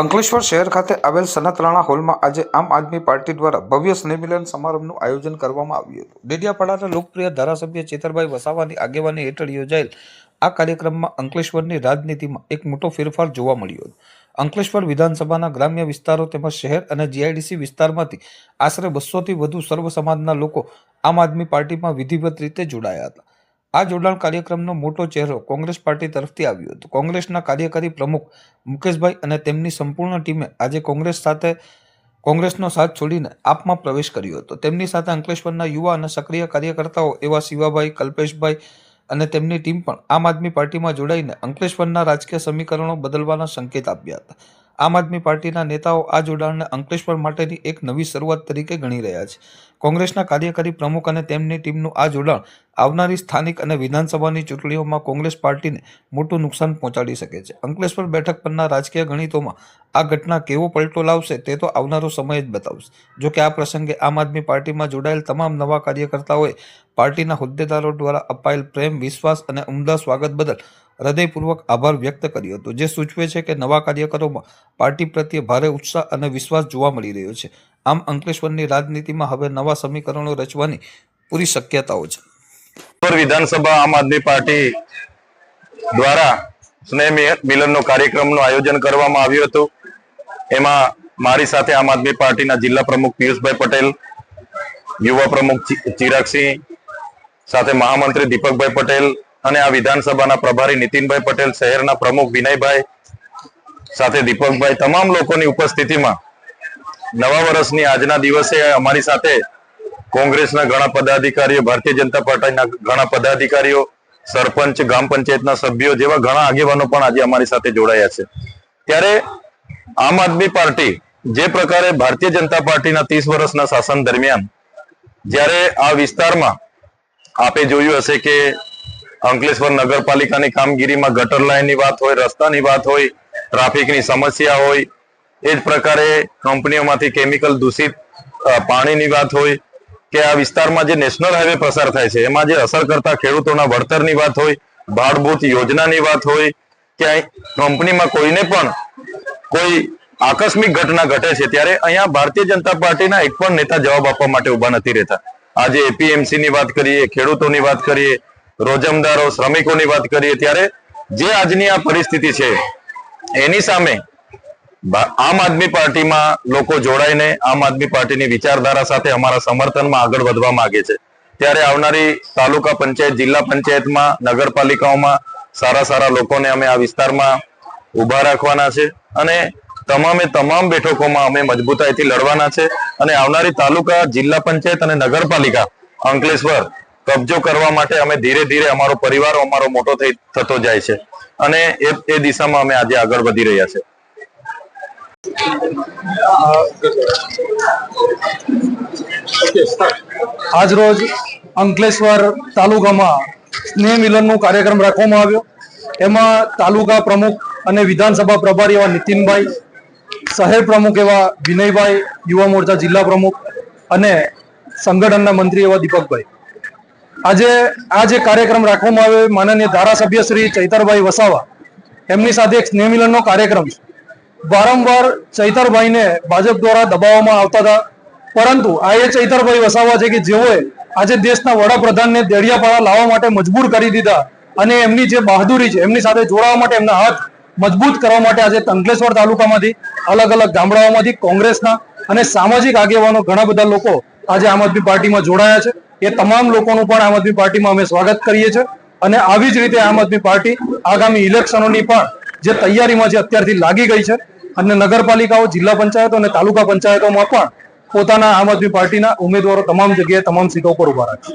અંકલેશ્વર શહેર ખાતે આવેલ સનત રાણા હોલમાં આજે આમ આદમી પાર્ટી દ્વારા ભવ્ય સ્નેહમિલન સમારંભનું આયોજન કરવામાં આવ્યું હતું। ડેડિયાપાડાના લોકપ્રિય ધારાસભ્ય ચેતરભાઈ વસાવાની આગેવાની હેઠળ યોજાયેલ આ કાર્યક્રમમાં અંકલેશ્વરની રાજનીતિમાં એક મોટો ફેરફાર જોવા મળ્યો હતો। અંકલેશ્વર વિધાનસભાના ગ્રામ્ય વિસ્તારો તેમજ શહેર અને જીઆઈડીસી વિસ્તારમાંથી આશરે 200થી વધુ સર્વ સમાજના લોકો આમ આદમી પાર્ટીમાં વિધિવત રીતે જોડાયા હતા। આ જોડાણ કાર્યક્રમનો મોટો ચહેરો કોંગ્રેસ પાર્ટી તરફથી આવ્યો હતો। કોંગ્રેસના કાર્યકારી પ્રમુખ મુકેશભાઈ અને તેમની સંપૂર્ણ ટીમે આજે કોંગ્રેસનો સાથ છોડીને આપમાં પ્રવેશ કર્યો હતો। તેમની સાથે અંકલેશ્વરના યુવા અને સક્રિય કાર્યકર્તાઓ એવા શિવાભાઈ, કલ્પેશભાઈ અને તેમની ટીમ પણ આમ આદમી પાર્ટીમાં જોડાઈને અંકલેશ્વરના રાજકીય સમીકરણો બદલવાના સંકેત આપ્યા હતા। આમ આદમી પાર્ટીના નેતાઓ આ જોડાણને અંકલેશ્વર માટેની એક નવી શરૂઆત તરીકે ગણી રહ્યા છે। કોંગ્રેસના કાર્યકારી પ્રમુખ અને તેમની ટીમનું આ જોડાણ આવનારી સ્થાનિક અને વિધાનસભાની ચૂંટણીઓમાં કોંગ્રેસ પાર્ટીને મોટું નુકસાન પહોંચાડી શકે છે। અંકલેશ્વર બેઠક પરના રાજકીય ગણિતોમાં આ ઘટના કેવો પલટો લાવશે તે તો આવનારો સમય જ બતાવશે। જો કે આ પ્રસંગે આમ આદમી પાર્ટીમાં જોડાયેલ તમામ નવા કાર્યકર્તાઓએ પાર્ટીના હોદ્દેદારો દ્વારા અપાયેલ પ્રેમ, વિશ્વાસ અને ઉમદા સ્વાગત બદલ હૃદયપૂર્વક આભાર વ્યક્ત કર્યો હતો, જે સૂચવે છે કે નવા કાર્યકરોમાં પાર્ટી પ્રત્યે ભારે ઉત્સાહ અને વિશ્વાસ જોવા મળી રહ્યો છે। આમ અંકલેશ્વરની રાજનીતિમાં હવે નવા સમીકરણો રચવાની પૂરી શક્યતાઓ છે। વિધાનસભા આમ આદમી પાર્ટી દ્વારા સ્નેહ મિલનનો કાર્યક્રમનું આયોજન કરવામાં આવ્યું હતું। એમાં મારી સાથે આમ આદમી પાર્ટીના જિલ્લા પ્રમુખ પિયુષભાઈ પટેલ, યુવા પ્રમુખ ચિરાગસિંહ, સાથે મહામંત્રી દીપકભાઈ પટેલ અને આ વિધાનસભાના પ્રભારી નીતિનભાઈ પટેલ, શહેરના પ્રમુખ વિનયભાઈ સાથે દીપકભાઈ, તમામ લોકોની ઉપસ્થિતિમાં નવા વર્ષની આજના દિવસે અમારી સાથે કોંગ્રેસના ઘણા પદાધિકારીઓ, ભારતીય જનતા પાર્ટીના ઘણા પદાધિકારીઓ, સરપંચ, ગ્રામ પંચાયતના સભ્યો જેવા ઘણા આગેવાનો પણ આજે અમારી સાથે જોડાયા છે। ત્યારે આમ આદમી પાર્ટી જે પ્રકારે ભારતીય જનતા પાર્ટીના 30 વર્ષના શાસન દરમિયાન જ્યારે આ વિસ્તારમાં આપે જોયું હશે કે અંકલેશ્વર નગરપાલિકાની કામગીરીમાં ગટર લાઇનની વાત હોય, રસ્તાની વાત હોય, ટ્રાફિકની સમસ્યા હોય, એ જ પ્રકારે કંપનીઓમાંથી કેમિકલ દૂષિત પાણીની વાત હોય કે આ વિસ્તારમાં જે નેશનલ હાઈવે પસાર થાય છે એમાં જે અસર કરતા ખેડૂતોના વળતરની વાત હોય, ભાડભૂત યોજનાની વાત હોય કે કંપનીમાં કોઈને પણ કોઈ આકસ્મિક ઘટના ઘટે છે ત્યારે અહીંયા ભારતીય જનતા પાર્ટીના એક પણ નેતા જવાબ આપવા માટે ઉભા નથી રહેતા। આજે એપીએમસી ની વાત કરીએ, ખેડૂતોની વાત કરીએ, રોજમદારો, શ્રમિકોની વાત કરીએ, ત્યારે જે આજની આ પરિસ્થિતિ છે એની સામે આમ આદમી પાર્ટીમાં લોકો જોડાઈને આમ આદમી પાર્ટીની વિચારધારા સાથે અમારા સમર્થનમાં આગળ વધવા માંગે છે। ત્યારે આવનારી તાલુકા પંચાયત, જિલ્લા પંચાયતમાં, નગરપાલિકાઓમાં સારા લોકોને અમે આ વિસ્તારમાં ઉભા રાખવાના છે અને તમામે તમામ બેઠકોમાં અમે મજબૂતાઈથી લડવાના છે અને આવનારી તાલુકા, જિલ્લા પંચાયત અને નગરપાલિકા અંકલેશ્વર કબજો કરવા માટે અમે ધીરે ધીરે અમારો પરિવાર અમારો મોટો થતો જાય છે અને એ દિશામાં અમે આજે આગળ વધી રહ્યા છે। આજ રોજ અંકલેશ્વર તાલુકામાં સ્નેહ મિલનનો કાર્યક્રમ રાખવામાં આવ્યો। એમાં તાલુકા પ્રમુખ અને વિધાનસભા પ્રભારી એવા નીતિનભાઈ, શહેર પ્રમુખ એવા વિનયભાઈ, યુવા મોરચા જિલ્લા પ્રમુખ અને સંગઠનના મંત્રી એવા દીપકભાઈ, આજે આ જે કાર્યક્રમ રાખવામાં આવ્યો માનનીય ધારાસભ્ય શ્રી ચૈતરભાઈ વસાવા એમની સાથે એક સ્નેહ મિલનનો કાર્યક્રમ છે। વારંવાર ચૈતરભાઈને ભાજપ દ્વારા દબાવવામાં આવતા હતા, પરંતુ આ એ ચૈતરભાઈ વસાવા છે કે જેઓએ આજે દેશના વડાપ્રધાનને દેડિયાપાડા લાવવા માટે મજબૂર કરી દીધા અને એમની જે બહાદુરી છે એમની સાથે જોડાવા માટે, એમના હાથ મજબૂત કરવા માટે આજે અંકલેશ્વર તાલુકામાંથી અલગ અલગ ગામડાઓમાંથી કોંગ્રેસના અને સામાજિક આગેવાનો ઘણા બધા લોકો આજે આમ આદમી પાર્ટીમાં જોડાયા છે। એ તમામ લોકોનું પણ આમ આદમી પાર્ટીમાં અમે સ્વાગત કરીએ છીએ અને આવી જ રીતે આમ આદમી પાર્ટી આગામી ઇલેક્શનોની પણ જે તૈયારીમાં છે અત્યારથી લાગી ગઈ છે અને નગરપાલિકાઓ, જિલ્લા પંચાયતો અને તાલુકા પંચાયતોમાં પણ પોતાના આમ આદમી પાર્ટીના ઉમેદવારો તમામ જગ્યાએ તમામ સીટો પર ઉભા રાખશે।